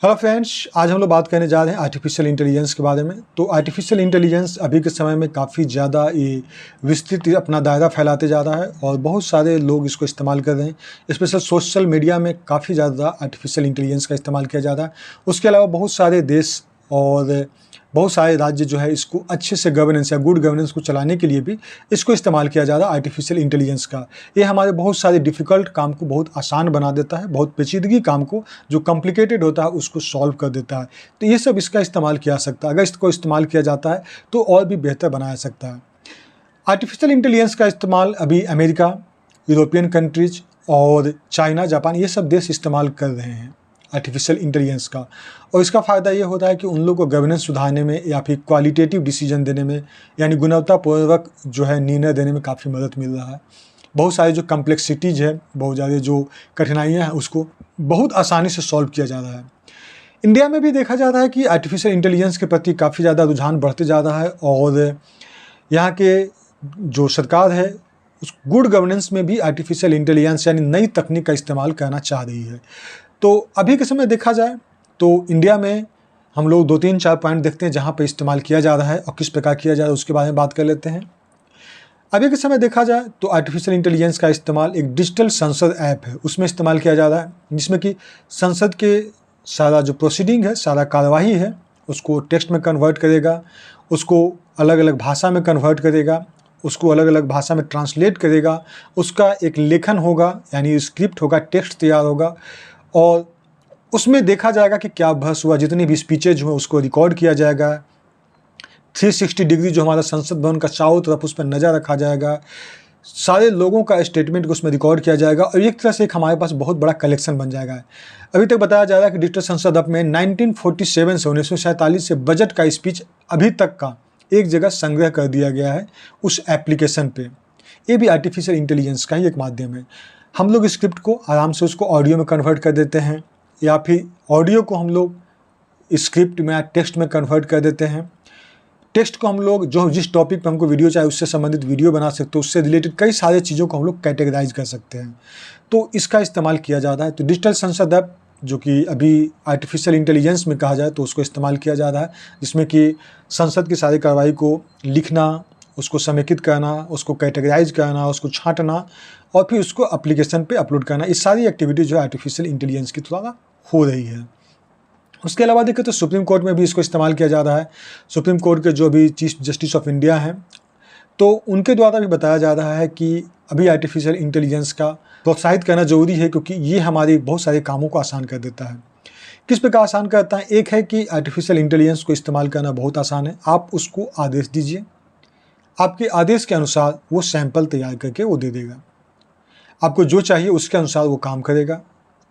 Hello friends, आज हम लोग बात करने जा रहे हैं आर्टिफिशियल इंटेलिजेंस के बारे में। तो आर्टिफिशियल इंटेलिजेंस अभी के समय में काफ़ी ज़्यादा ये विस्तृत अपना दायरा फैलाते जा रहा है और बहुत सारे लोग इसको इस्तेमाल कर रहे हैं। स्पेशल सोशल मीडिया में काफ़ी ज़्यादा आर्टिफिशियल इंटेलिजेंस का इस्तेमाल किया जा रहा है। उसके अलावा बहुत सारे देश और बहुत सारे राज्य जो है इसको अच्छे से गवर्नेंस या गुड गवर्नेंस को चलाने के लिए भी इसको इस्तेमाल किया जा रहा है आर्टिफिशियल इंटेलिजेंस का। ये हमारे बहुत सारे डिफ़िकल्ट काम को बहुत आसान बना देता है, बहुत पेचीदगी काम को जो कॉम्प्लिकेटेड होता है उसको सॉल्व कर देता है। तो ये सब इसका इस्तेमाल किया जा सकता है। अगर इसको इस्तेमाल किया जाता है तो और भी बेहतर बनाया सकता है। आर्टिफिशियल इंटेलिजेंस का इस्तेमाल अभी अमेरिका, यूरोपियन कंट्रीज और चाइना, जापान ये सब देश इस्तेमाल कर रहे हैं आर्टिफिशियल इंटेलिजेंस का। और इसका फ़ायदा ये होता है कि उन लोगों को गवर्नेंस सुधारने में या फिर क्वालिटेटिव डिसीजन देने में, यानी गुणवत्तापूर्वक जो है निर्णय देने में काफ़ी मदद मिल रहा है। बहुत सारी जो कम्प्लेक्सिटीज़ है, बहुत ज़्यादा जो कठिनाइयाँ हैं उसको बहुत आसानी से सॉल्व किया जा रहा है। इंडिया में भी देखा जा रहा है कि आर्टिफिशियल इंटेलिजेंस के प्रति काफ़ी ज़्यादा रुझान बढ़ते जा रहा है और यहाँ के जो सरकार है उस गुड गवर्नेंस में भी आर्टिफिशियल इंटेलिजेंस यानी नई तकनीक का इस्तेमाल करना चाह रही है। तो अभी के समय देखा जाए तो इंडिया में हम लोग 2-3-4 पॉइंट देखते हैं जहाँ पर इस्तेमाल किया जा रहा है और किस प्रकार किया जा रहा है उसके बारे में बात कर लेते हैं। अभी के समय देखा जाए तो आर्टिफिशियल इंटेलिजेंस का इस्तेमाल एक डिजिटल संसद ऐप है उसमें इस्तेमाल किया जा रहा है, जिसमें कि संसद के सारा जो प्रोसीडिंग है, सारा कार्यवाही है उसको टेक्स्ट में कन्वर्ट करेगा, उसको अलग अलग भाषा में कन्वर्ट करेगा, उसको अलग अलग भाषा में ट्रांसलेट करेगा, उसका एक लेखन होगा यानी स्क्रिप्ट होगा, टेक्स्ट तैयार होगा और उसमें देखा जाएगा कि क्या बहस हुआ, जितनी भी स्पीचेज हुए उसको रिकॉर्ड किया जाएगा। 360 डिग्री जो हमारा संसद भवन का चारों तरफ उस पर नज़र रखा जाएगा, सारे लोगों का स्टेटमेंट को उसमें रिकॉर्ड किया जाएगा और एक तरह से एक हमारे पास बहुत बड़ा कलेक्शन बन जाएगा। अभी तक बताया जा रहा है कि डिजिटल संसद ऐप में 1947 से 1947 से बजट का स्पीच अभी तक का एक जगह संग्रह कर दिया गया है उस एप्लीकेशन पे। ये भी आर्टिफिशियल इंटेलिजेंस का ही एक माध्यम है। हम लोग स्क्रिप्ट को आराम से उसको ऑडियो में कन्वर्ट कर देते हैं या फिर ऑडियो को हम लोग स्क्रिप्ट में या टेक्स्ट में कन्वर्ट कर देते हैं। टेक्स्ट को हम लोग जो जिस टॉपिक पे हमको वीडियो चाहिए उससे संबंधित वीडियो बना सकते हैं, उससे रिलेटेड कई सारे चीज़ों को हम लोग कैटेगराइज कर सकते हैं। तो इसका इस्तेमाल किया जाता है। तो डिजिटल संसद ऐप जो कि अभी आर्टिफिशियल इंटेलिजेंस में कहा जाए तो उसको इस्तेमाल किया जा रहा है, जिसमें कि संसद की सारी कार्रवाई को लिखना, उसको समेकित करना, उसको कैटेगराइज करना, उसको छांटना और फिर उसको एप्लीकेशन पे अपलोड करना, इस सारी एक्टिविटी जो है आर्टिफिशियल इंटेलिजेंस की द्वारा हो रही है। उसके अलावा देखें तो सुप्रीम कोर्ट में भी इसको इस्तेमाल किया जा रहा है। सुप्रीम कोर्ट के जो भी चीफ जस्टिस ऑफ इंडिया हैं तो उनके द्वारा भी बताया जा रहा है कि अभी आर्टिफिशियल इंटेलिजेंस का प्रोत्साहित करना ज़रूरी है, क्योंकि ये हमारे बहुत सारे कामों को आसान कर देता है। किस प्रकार आसान करता है? एक है कि आर्टिफिशियल इंटेलिजेंस को इस्तेमाल करना बहुत आसान है। आप उसको आदेश दीजिए, आपके आदेश के अनुसार वो सैंपल तैयार करके वो दे देगा। आपको जो चाहिए उसके अनुसार वो काम करेगा,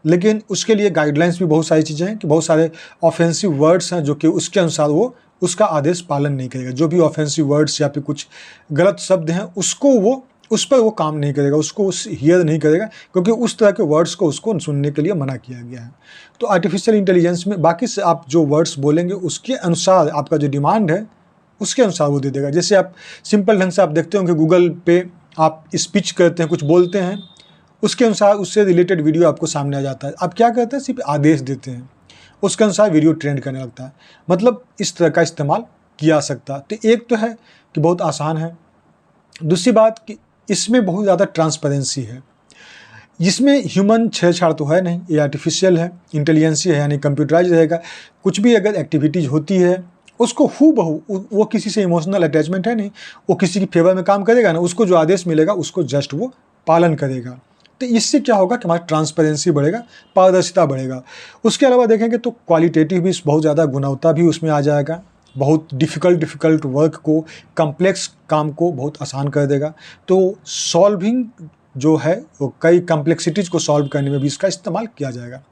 लेकिन उसके लिए गाइडलाइंस भी बहुत सारी चीज़ें हैं कि बहुत सारे ऑफेंसिव वर्ड्स हैं जो कि उसके अनुसार वो उसका आदेश पालन नहीं करेगा। जो भी ऑफेंसिव वर्ड्स या फिर कुछ गलत शब्द हैं उसको वो उस पर वो काम नहीं करेगा, उसको हियर नहीं करेगा, क्योंकि उस तरह के वर्ड्स को उसको सुनने के लिए मना किया गया है। तो आर्टिफिशियल इंटेलिजेंस में बाकी से आप जो वर्ड्स बोलेंगे उसके अनुसार आपका जो डिमांड है उसके अनुसार वो दे देगा। जैसे आप सिंपल ढंग से आप देखते हो कि गूगल पे आप स्पीच करते हैं, कुछ बोलते हैं, उसके अनुसार उससे रिलेटेड वीडियो आपको सामने आ जाता है। आप क्या करते हैं? सिर्फ आदेश देते हैं, उसके अनुसार वीडियो ट्रेंड करने लगता है। मतलब इस तरह का इस्तेमाल किया सकता है। तो एक तो है कि बहुत आसान है, दूसरी बात कि इसमें बहुत ज़्यादा ट्रांसपेरेंसी है। जिसमें ह्यूमन छेड़छाड़ तो है नहीं, ये आर्टिफिशियल है, इंटेलिजेंसी है यानी कंप्यूटराइज रहेगा। कुछ भी अगर एक्टिविटीज़ होती है उसको हूबहू, वो किसी से इमोशनल अटैचमेंट है नहीं, वो किसी की फेवर में काम करेगा ना, उसको जो आदेश मिलेगा उसको जस्ट वो पालन करेगा। तो इससे क्या होगा कि हमारा ट्रांसपेरेंसी बढ़ेगा, पारदर्शिता बढ़ेगा। उसके अलावा देखेंगे तो क्वालिटेटिव भी बहुत ज़्यादा, गुणवत्ता भी उसमें आ जाएगा। बहुत डिफ़िकल्ट वर्क को, कम्प्लेक्स काम को बहुत आसान कर देगा। तो सॉल्विंग जो है वो कई कम्प्लेक्सिटीज़ को सॉल्व करने में भी इसका इस्तेमाल किया जाएगा।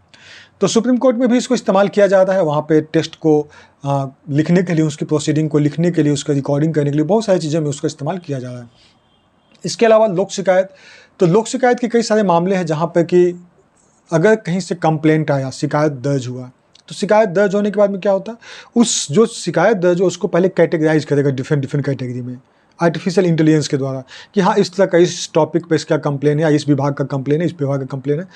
तो सुप्रीम कोर्ट में भी इसको इस्तेमाल किया जाता है। वहाँ पे टेक्स्ट को लिखने के लिए, उसकी प्रोसीडिंग को लिखने के लिए, उसका रिकॉर्डिंग करने के लिए बहुत सारी चीज़ें में उसका इस्तेमाल किया जा रहा है। इसके अलावा लोक शिकायत, तो लोक शिकायत के कई सारे मामले हैं जहाँ पर कि अगर कहीं से कंप्लेंट आया, शिकायत दर्ज हुआ, तो शिकायत दर्ज होने के बाद में क्या होता है, उस जो शिकायत दर्ज हो उसको पहले कैटेगराइज करेगा डिफरेंट कैटेगरी में आर्टिफिशियल इंटेलिजेंस के द्वारा कि हाँ इस तरह का इस टॉपिक पे इसका कंप्लेन है या इस विभाग का कंप्लेन है, इस विभाग का कंप्लेन है।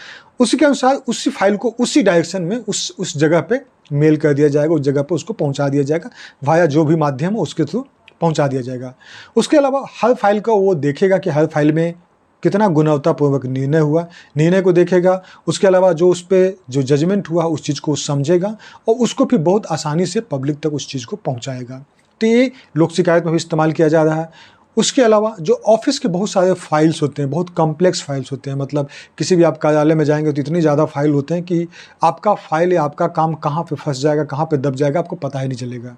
उसी के अनुसार उसी फाइल को उसी डायरेक्शन में उस जगह पे मेल कर दिया जाएगा, उस जगह पर उसको पहुंचा दिया जाएगा, वाया जो भी माध्यम है उसके थ्रू पहुंचा दिया जाएगा। उसके अलावा हर फाइल का वो देखेगा कि हर फाइल में कितना गुणवत्तापूर्वक निर्णय हुआ, निर्णय को देखेगा। उसके अलावा जो उस पर जो जजमेंट हुआ उस चीज़ को समझेगा और उसको फिर बहुत आसानी से पब्लिक तक उस चीज़ को पहुँचाएगा। तो ये लोक शिकायत में भी इस्तेमाल किया जा रहा है। उसके अलावा जो ऑफिस के बहुत सारे फाइल्स होते हैं, बहुत कॉम्प्लेक्स फाइल्स होते हैं, मतलब किसी भी आप कार्यालय में जाएंगे तो इतनी ज़्यादा फाइल होते हैं कि आपका फाइल या आपका काम कहाँ पे फंस जाएगा, कहाँ पे दब जाएगा, आपको पता ही नहीं चलेगा।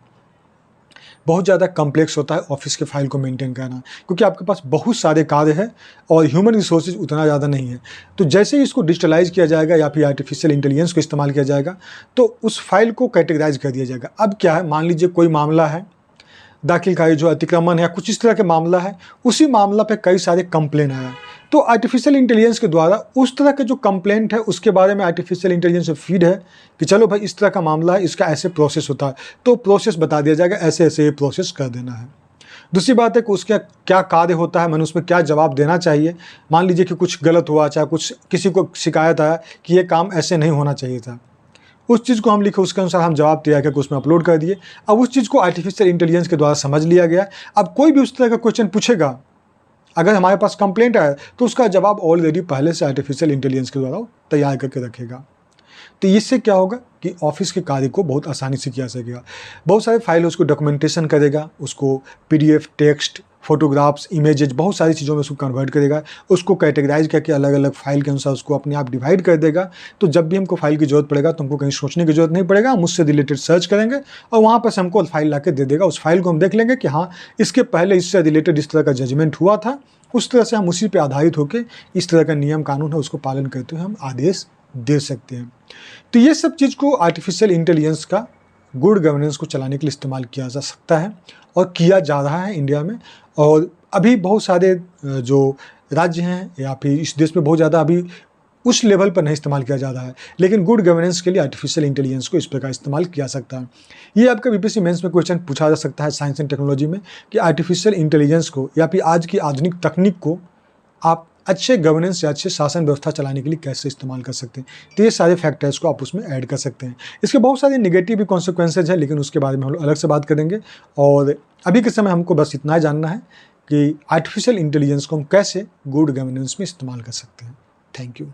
बहुत ज़्यादा कॉम्प्लेक्स होता है ऑफिस के फाइल को मेंटेन करना, क्योंकि आपके पास बहुत सारे कार्य हैं और ह्यूमन रिसोर्सेज उतना ज़्यादा नहीं है। तो जैसे ही इसको डिजिटलाइज किया जाएगा या फिर आर्टिफिशियल इंटेलिजेंस को इस्तेमाल किया जाएगा तो उस फाइल को कैटेगराइज कर दिया जाएगा। अब क्या है, मान लीजिए कोई मामला है, दाखिलखारी जो अतिक्रमण है, कुछ इस तरह के मामला है, उसी मामला पे कई सारे कंप्लेन आया, तो आर्टिफिशियल इंटेलिजेंस के द्वारा उस तरह के जो कंप्लेंट है उसके बारे में आर्टिफिशियल इंटेलिजेंस से फीड है कि चलो भाई इस तरह का मामला है, इसका ऐसे प्रोसेस होता है, तो प्रोसेस बता दिया जाएगा, ऐसे ऐसे ये प्रोसेस कर देना है। दूसरी बात है कि उसका क्या कार्य होता है, मैंने उसमें क्या जवाब देना चाहिए। मान लीजिए कि कुछ गलत हुआ, चाहे कुछ किसी को शिकायत आया कि ये काम ऐसे नहीं होना चाहिए था, उस चीज़ को हम लिखे, उसके अनुसार हम जवाब तैयार करके उसमें अपलोड कर दिए। अब उस चीज़ को आर्टिफिशियल इंटेलिजेंस के द्वारा समझ लिया गया। अब कोई भी उस तरह का क्वेश्चन पूछेगा, अगर हमारे पास कंप्लेंट आया तो उसका जवाब ऑलरेडी पहले से आर्टिफिशियल इंटेलिजेंस के द्वारा तैयार करके रखेगा। तो इससे क्या होगा कि ऑफिस के कार्य को बहुत आसानी से किया सकेगा। बहुत सारे फाइल उसको डॉक्यूमेंटेशन करेगा, उसको PDF, टेक्स्ट, फोटोग्राफ्स, इमेजेस, बहुत सारी चीज़ों में उसको कन्वर्ट करेगा, उसको कैटेगराइज करके अलग अलग फाइल के अनुसार उसको अपने आप डिवाइड कर देगा। तो जब भी हमको फाइल की जरूरत पड़ेगा तो हमको कहीं सोचने की जरूरत नहीं पड़ेगा, हम उससे रिलेटेड सर्च करेंगे और वहाँ पर से हमको फाइल ला के दे देगा। उस फाइल को हम देख लेंगे कि हाँ, इसके पहले इससे रिलेटेड इस तरह का जजमेंट हुआ था, उस तरह से हम उसी पर आधारित होकर इस तरह का नियम कानून है उसको पालन करते हुए हम आदेश दे सकते हैं। तो ये सब चीज़ को आर्टिफिशियल इंटेलिजेंस का गुड गवर्नेंस को चलाने के लिए इस्तेमाल किया जा सकता है और किया जा रहा है इंडिया में। और अभी बहुत सारे जो राज्य हैं या फिर इस देश में बहुत ज़्यादा अभी उस लेवल पर नहीं इस्तेमाल किया जा रहा है, लेकिन गुड गवर्नेंस के लिए आर्टिफिशियल इंटेलिजेंस को इस प्रकार इस्तेमाल किया सकता है। ये आपका BPSC मेंस में क्वेश्चन पूछा जा सकता है साइंस एंड टेक्नोलॉजी में कि आर्टिफिशियल इंटेलिजेंस को या फिर आज की आधुनिक तकनीक को आप अच्छे गवर्नेंस या अच्छे शासन व्यवस्था चलाने के लिए कैसे इस्तेमाल कर सकते हैं। तो ये सारे फैक्टर्स को आप उसमें ऐड कर सकते हैं। इसके बहुत सारे नेगेटिव भी कॉन्सिक्वेंसेज हैं, लेकिन उसके बारे में हम लोग अलग से बात करेंगे। और अभी के समय हमको बस इतना जानना है कि आर्टिफिशियल इंटेलिजेंस को हम कैसे गुड गवर्नेंस में इस्तेमाल कर सकते हैं। Thank you.